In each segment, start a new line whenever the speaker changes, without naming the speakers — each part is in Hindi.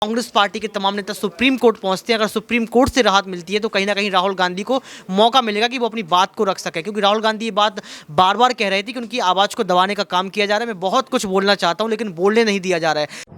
कांग्रेस पार्टी के तमाम नेता सुप्रीम कोर्ट पहुंचते हैं। अगर सुप्रीम कोर्ट से राहत मिलती है तो कहीं ना कहीं राहुल गांधी को मौका मिलेगा कि वो अपनी बात को रख सके, क्योंकि राहुल गांधी ये बात बार बार कह रहे थे कि उनकी आवाज़ को दबाने का काम किया जा रहा है। मैं बहुत कुछ बोलना चाहता हूं लेकिन बोलने नहीं दिया जा रहा है।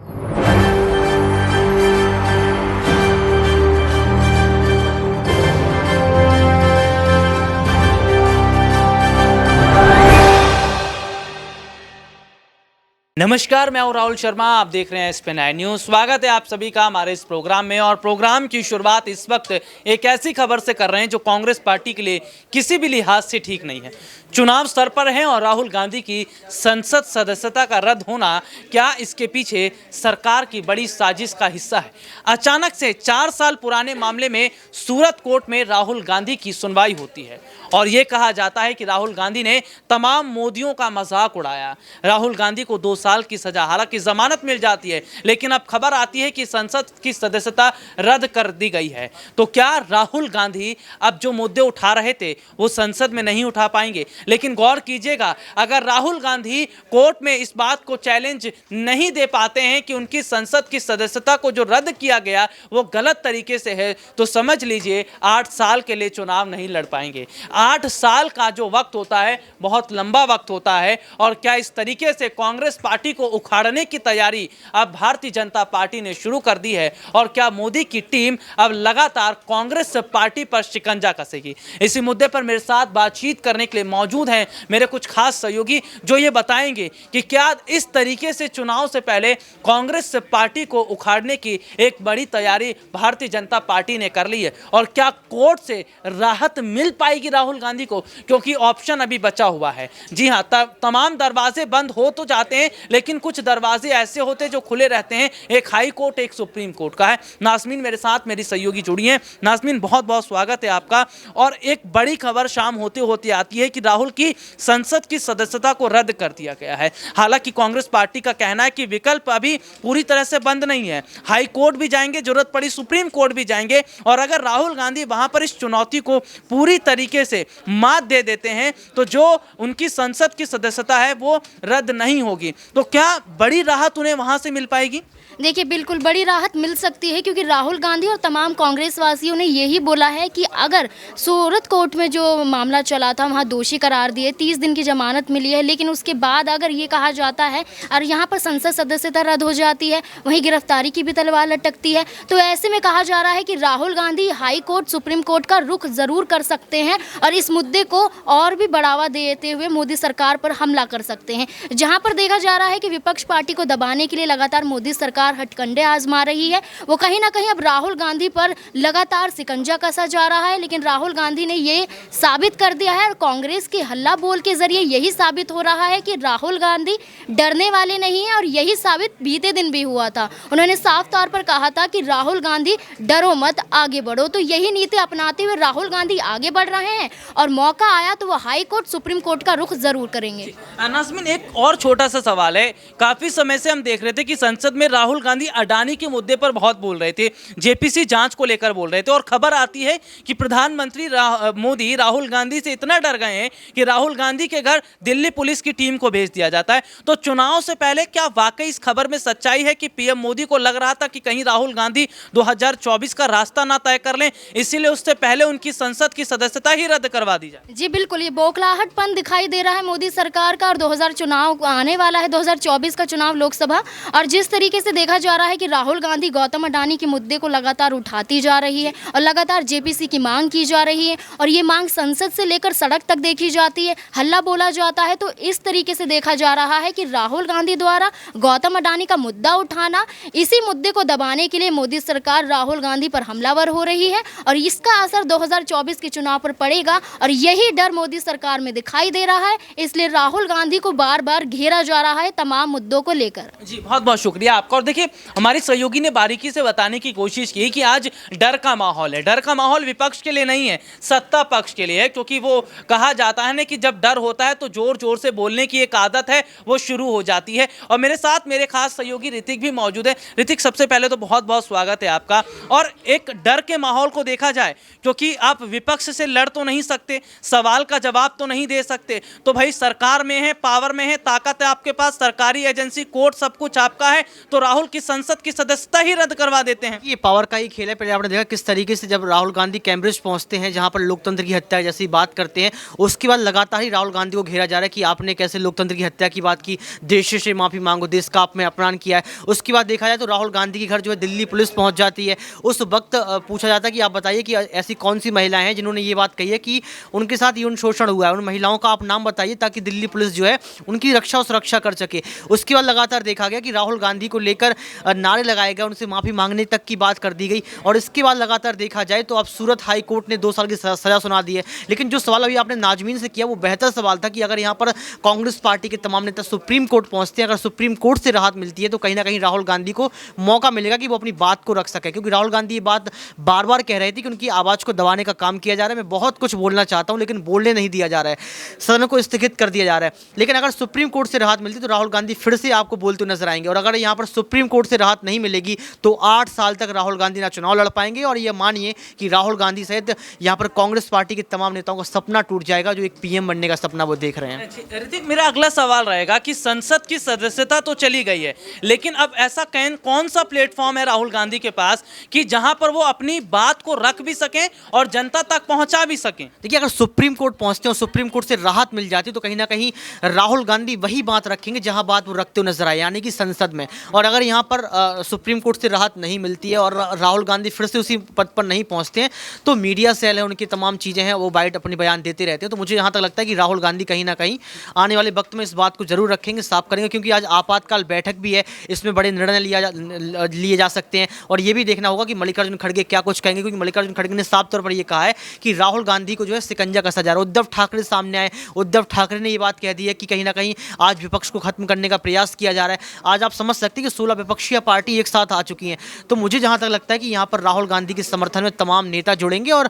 नमस्कार, मैं हूं राहुल शर्मा। आप देख रहे हैं SPN9 न्यूज़। स्वागत है आप सभी का हमारे इस प्रोग्राम में। और प्रोग्राम की शुरुआत इस वक्त एक ऐसी खबर से कर रहे हैं जो कांग्रेस पार्टी के लिए किसी भी लिहाज से ठीक नहीं है। चुनाव स्तर पर है और राहुल गांधी की संसद सदस्यता का रद्द होना क्या इसके पीछे सरकार की बड़ी साजिश का हिस्सा है? अचानक से 4 साल पुराने मामले में सूरत कोर्ट में राहुल गांधी की सुनवाई होती है और ये कहा जाता है कि राहुल गांधी ने तमाम मोदियों का मजाक उड़ाया। राहुल गांधी को 2 साल की सजा, हालांकि जमानत मिल जाती है, लेकिन अब खबर आती है कि संसद की सदस्यता रद्द कर दी गई है। तो क्या राहुल गांधी अब जो मुद्दे उठा रहे थे वो संसद में नहीं उठा पाएंगे? लेकिन गौर कीजिएगा, अगर राहुल गांधी कोर्ट में इस बात को चैलेंज नहीं दे पाते हैं कि उनकी संसद की सदस्यता को जो रद्द किया गया वो गलत तरीके से है, तो समझ लीजिए 8 साल के लिए चुनाव नहीं लड़ पाएंगे। 8 साल का जो वक्त होता है बहुत लंबा वक्त होता है। और क्या इस तरीके से कांग्रेस पार्टी को उखाड़ने की तैयारी अब भारतीय जनता पार्टी ने शुरू कर दी है? और क्या मोदी की टीम अब लगातार कांग्रेस पार्टी पर शिकंजा कसेगी? इसी मुद्दे पर मेरे साथ बातचीत करने के लिए मौजूद हैं मेरे कुछ खास सहयोगी जो ये बताएंगे कि क्या इस तरीके से चुनाव से पहले कांग्रेस पार्टी को उखाड़ने की एक बड़ी तैयारी भारतीय जनता पार्टी ने कर ली है, और क्या कोर्ट से राहत मिल पाएगी राहुल गांधी को, क्योंकि ऑप्शन अभी बचा हुआ है। जी हां, तमाम दरवाजे बंद हो तो जाते हैं लेकिन कुछ दरवाजे ऐसे होते हैं जो खुले रहते हैं। एक हाई कोर्ट, एक सुप्रीम कोर्ट का है। नाज़मीन मेरे साथ मेरी सहयोगी जुड़ी हैं। नाज़मीन, बहुत बहुत स्वागत है आपका। और एक बड़ी खबर शाम होते होते आती है कि राहुल की संसद की सदस्यता को रद्द कर दिया गया है। हालांकि कांग्रेस पार्टी का कहना है कि विकल्प अभी पूरी तरह से बंद नहीं है। हाई कोर्ट भी जाएंगे, जरूरत पड़ी सुप्रीम कोर्ट भी जाएंगे, और अगर राहुल गांधी वहां पर इस चुनौती को पूरी तरीके से मात दे देते हैं तो जो उनकी संसद की सदस्यता है वो रद्द नहीं होगी। तो क्या बड़ी राहत उन्हें वहां से मिल पाएगी?
देखिए, बिल्कुल बड़ी राहत मिल सकती है, क्योंकि राहुल गांधी और तमाम कांग्रेस वासियों ने यही बोला है कि अगर सूरत कोर्ट में जो मामला चला था वहाँ दोषी करार दिए, 30 दिन की जमानत मिली है, लेकिन उसके बाद अगर ये कहा जाता है और यहाँ पर संसद सदस्यता रद्द हो जाती है, वहीं गिरफ्तारी की भी तलवार लटकती है, तो ऐसे में कहा जा रहा है कि Rahul Gandhi high court, supreme court का रुख ज़रूर कर सकते हैं और इस मुद्दे को और भी बढ़ावा देते हुए मोदी सरकार पर हमला कर सकते हैं। जहाँ पर देखा जा रहा है कि विपक्ष पार्टी को दबाने के लिए लगातार मोदी सरकार हथकंडे आजमा रही है, वो कहीं ना कहीं अब राहुल गांधी पर लगातार शिकंजा कसा जा रहा है। लेकिन राहुल गांधी ने ये साबित कर दिया है और कांग्रेस के हल्ला बोल के जरिए यही साबित हो रहा है कि राहुल गांधी डरने वाले नहीं है, और यही साबित बीते दिन भी हुआ था। उन्होंने साफ तौर पर कहा था कि राहुल गांधी डरो मत, आगे बढ़ो। तो यही नीति अपनाते हुए राहुल गांधी आगे बढ़ रहे हैं और मौका आया तो वो हाई कोर्ट, सुप्रीम कोर्ट का रुख जरूर करेंगे।
नाज़मीन, एक और छोटा सा सवाल है। काफी समय से हम देख रहे थे कि संसद में राहुल गांधी अडानी के मुद्दे पर बहुत बोल रहे थे, जेपीसी जांच को लेकर बोल रहे थे, और खबर आती है कि प्रधानमंत्री मोदी राहुल गांधी से इतना डर गए हैं कि राहुल गांधी के घर दिल्ली पुलिस की टीम को भेज दिया जाता है। तो चुनाव से पहले क्या वाकई इस खबर में सच्चाई है कि पीएम मोदी को लग रहा था कि कहीं राहुल गांधी 2024 का रास्ता ना तय कर लें, इसीलिए उससे पहले उनकी संसद की सदस्यता ही रद्द करवा दी जाए?
जी बिल्कुल, ये बौखलाहटपन दिखाई दे रहा है मोदी सरकार का। और 2000 चुनाव आने वाला है, 2024 का चुनाव लोकसभा, और जिस तरीके से देखा जा रहा है कि राहुल गांधी गौतम अडानी के मुद्दे को लगातार उठाती जा रही है और लगातार जेपीसी की मांग की जा रही है, और ये मांग संसद से लेकर सड़क तक देखी जाती है, हल्ला बोला जाता है। तो इस तरीके से देखा जा रहा है कि राहुल गांधी द्वारा गौतम अडानी का मुद्दा उठाना, इसी मुद्दे को दबाने के लिए मोदी सरकार राहुल गांधी पर हमलावर हो रही है, और इसका असर 2024 के चुनाव पर पड़ेगा, और यही डर मोदी सरकार में दिखाई दे रहा है। इसलिए राहुल गांधी को बार बार घेरा जा रहा है तमाम मुद्दों को लेकर।
जी, बहुत बहुत शुक्रिया आपका। और देखिए, हमारी सहयोगी ने बारीकी से बताने की कोशिश की कि आज डर का माहौल है। डर का माहौल विपक्ष के लिए नहीं है, सत्ता पक्ष के लिए है, क्योंकि वो कहा जाता है ना कि जब डर होता है तो जोर जोर से बोलने की एक आदत है वो शुरू हो जाती है। और मेरे साथ मेरे खास सहयोगी ऋतिक भी मौजूद है। ऋतिक, सबसे पहले तो बहुत बहुत स्वागत है आपका। और एक डर के माहौल को देखा जाए, क्योंकि आप विपक्ष से लड़ तो नहीं सकते, सवाल का जवाब तो नहीं दे सकते, तो भाई सरकार में है, पावर में है, ताकत है आपके पास, सरकारी एजेंसी, कोर्ट, सब कुछ आपका है, तो राहुल राहुल की संसद की सदस्यता ही रद्द करवा देते हैं।
ये पावर का ही खेल है। पहले आपने देखा किस तरीके से जब राहुल गांधी कैम्ब्रिज पहुंचते हैं, जहां पर लोकतंत्र की हत्या जैसी बात करते हैं, उसके बाद लगातार ही राहुल गांधी को घेरा जा रहा है कि आपने कैसे लोकतंत्र की हत्या की बात की, देश से माफी मांगो, देश का आपने अपमान किया है। उसके बाद देखा जाए तो राहुल गांधी के घर जो है दिल्ली पुलिस पहुंच जाती है। उस वक्त पूछा जाता है कि आप बताइए कि ऐसी कौन सी महिलाएं हैं जिन्होंने ये बात कही है कि उनके साथ यौन शोषण हुआ है, उन महिलाओं का आप नाम बताइए ताकि दिल्ली पुलिस जो है उनकी रक्षा और सुरक्षा कर सके। उसके बाद लगातार देखा गया कि राहुल गांधी को लेकर नारे लगाए गए, उनसे माफी मांगने तक की बात कर दी गई। और इसके बाद लगातार देखा जाए तो अब सूरत हाई कोर्ट ने 2 साल की सजा सुना दी है। लेकिन जो सवाल अभी आपने नाजमीन से किया वो बेहतर सवाल था कि अगर यहाँ पर कांग्रेस पार्टी के तमाम नेता सुप्रीम कोर्ट पहुंचते हैं, अगर सुप्रीम कोर्ट से राहत मिलती है तो कहीं ना कहीं राहुल गांधी को मौका मिलेगा कि वो अपनी बात को रख सके। क्योंकि राहुल गांधी ये बात बार बार कह रहे थे कि उनकी आवाज़ को दबाने का काम किया जा रहा है। मैं बहुत कुछ बोलना चाहता हूँ लेकिन बोलने नहीं दिया जा रहा है, सदन को स्थगित कर दिया जा रहा है। लेकिन अगर सुप्रीम कोर्ट से राहत मिलती तो राहुल गांधी फिर से आपको बोलते नजर आएंगे। और अगर यहाँ पर सुप्रीम कोर्ट से राहत नहीं मिलेगी तो 8 साल तक राहुल गांधी ना चुनाव लड़ पाएंगे। और ये मानिए कि राहुल गांधी सहित यहाँ पर कांग्रेस पार्टी के तमाम नेताओं का सपना टूट जाएगा, जो एक पीएम बनने का सपना वो देख रहे हैं।
ऋतिक, मेरा अगला सवाल रहेगा कि संसद की सदस्यता तो चली गई है, लेकिन अब ऐसा कौन सा प्लेटफॉर्म है राहुल गांधी के पास कि जहां पर वो अपनी बात को रख भी सकें और जनता तक पहुंचा भी सकें?
देखिए, अगर सुप्रीम कोर्ट पहुंचते हैं और सुप्रीम कोर्ट से राहत मिल जाती तो कहीं ना कहीं राहुल गांधी वही बात रखेंगे जहां बात वो रखते हुए नजर आए, यानी कि संसद में। और अगर यहां पर सुप्रीम कोर्ट से राहत नहीं मिलती है और राहुल गांधी फिर से उसी पद पर नहीं पहुंचते हैं तो मीडिया सेल है, उनकी तमाम चीज़ें हैं, वो बाइट अपनी बयान देते रहते हैं। तो मुझे यहाँ तक लगता है कि राहुल गांधी कहीं ना कहीं आने वाले वक्त में इस बात को जरूर रखेंगे, साफ करेंगे। क्योंकि आज आपातकाल बैठक भी है, इसमें बड़े निर्णय लिए जा सकते हैं। और ये भी देखना होगा कि मल्लिकार्जुन खड़गे क्या कुछ कहेंगे, क्योंकि मल्लिकार्जुन खड़गे ने साफ तौर पर यह कहा है कि राहुल गांधी को जो है शिकंजा कसा जा रहा है। उद्धव ठाकरे सामने आए, उद्धव ठाकरे ने ये बात कह दी है कि कहीं ना कहीं आज विपक्ष को खत्म करने का प्रयास किया जा रहा है। आज आप समझ सकते हैं कि 16 विपक्षीय पार्टी एक साथ आ चुकी हैं। तो मुझे जहां तक लगता है कि यहाँ पर राहुल गांधी के समर्थन में तमाम नेता जुड़ेंगे और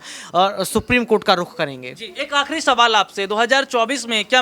सुप्रीम कोर्ट का रुख करेंगे।
जी, एक आखिरी सवाल आपसे, 2024 में क्या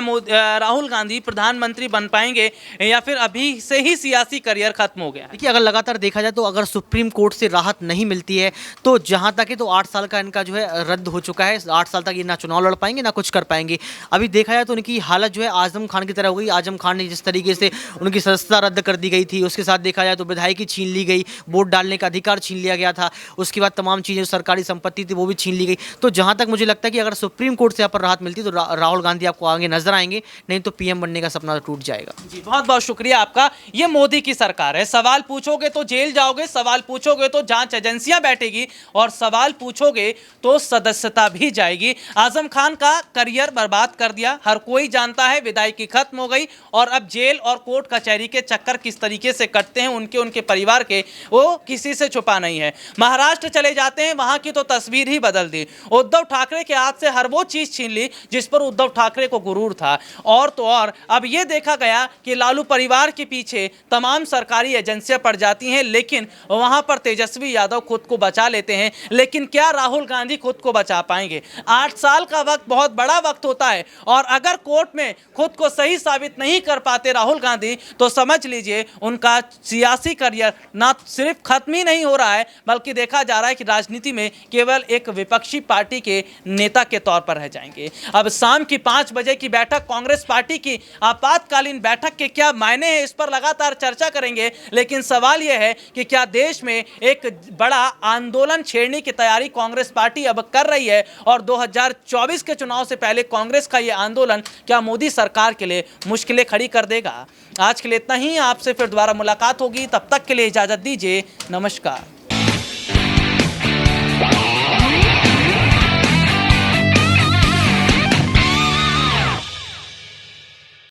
राहुल गांधी प्रधानमंत्री बन पाएंगे या फिर अभी से ही सियासी करियर खत्म हो गया?
देखिए, अगर लगातार देखा जाए तो अगर सुप्रीम कोर्ट से राहत नहीं मिलती है तो जहां तक है तो 8 साल का इनका जो है रद्द हो चुका है। 8 साल तक ये ना चुनाव लड़ पाएंगे ना कुछ कर पाएंगे। अभी देखा जाए तो उनकी हालत जो है आजम खान की तरह हो गई। आजम खान ने जिस तरीके से उनकी सदस्यता रद्द कर दी गई थी, उसके साथ देखा जाए तो विधायकी छीन ली गई, वोट डालने का अधिकार छीन लिया गया था, उसके बाद तमाम चीज़ें सरकारी संपत्ति थी वो भी छीन ली गई। तो जहां तक मुझे लगता है कि अगर सुप्रीम कोर्ट से यहाँ पर राहत मिलती तो राहुल गांधी आपको आगे नजर आएंगे, नहीं तो पीएम बनने का सपना टूट जाएगा।
जी, बहुत बहुत शुक्रिया आपका। ये मोदी की सरकार है, सवाल पूछोगे तो जेल जाओगे, सवाल पूछोगे तो जांच एजेंसियां बैठेगी और सवाल पूछोगे तो सदस्यता भी जाएगी। आजम खान का करियर बर्बाद कर दिया, हर कोई जानता है, विधायकी खत्म हो गई और अब जेल और कोर्ट कचहरी के चक्कर किस तरीके से कटते हैं उनके परिवार के, वो किसी से छुपा नहीं है। महाराष्ट्र चले जाते हैं, वहां की तो तस्वीर ही बदल दी। उद्धव ठाकरे के हाथ से हर वो चीज छीन ली जिस पर उद्धव ठाकरे को गुरूर था। और तो और अब यह देखा गया कि लालू परिवार के पीछे तमाम सरकारी एजेंसियां पड़ जाती हैं, लेकिन वहां पर तेजस्वी यादव खुद को बचा लेते हैं। लेकिन क्या राहुल गांधी खुद को बचा पाएंगे? 8 साल का वक्त बहुत बड़ा वक्त होता है और अगर कोर्ट में खुद को सही साबित नहीं कर पाते राहुल गांधी तो समझ लीजिए उनका सियासी करियर ना सिर्फ खत्म ही नहीं हो रहा है बल्कि देखा जा रहा है कि राजनीति में केवल एक विपक्षी पार्टी के नेता के तौर पर रह जाएंगे। अब शाम की 5 बजे की बैठक, कांग्रेस पार्टी की आपातकालीन बैठक के क्या मायने हैं, इस पर लगातार चर्चा करेंगे। लेकिन सवाल यह है कि क्या देश में एक बड़ा आंदोलन छेड़ने की तैयारी कांग्रेस पार्टी अब कर रही है और 2024 के चुनाव से पहले कांग्रेस का यह आंदोलन क्या मोदी सरकार के लिए मुश्किलें खड़ी कर देगा? आज के लिए इतना ही, आपसे फिर दोबारा मुलाकात होगी, तब तक के लिए इजाजत दीजिए, नमस्कार।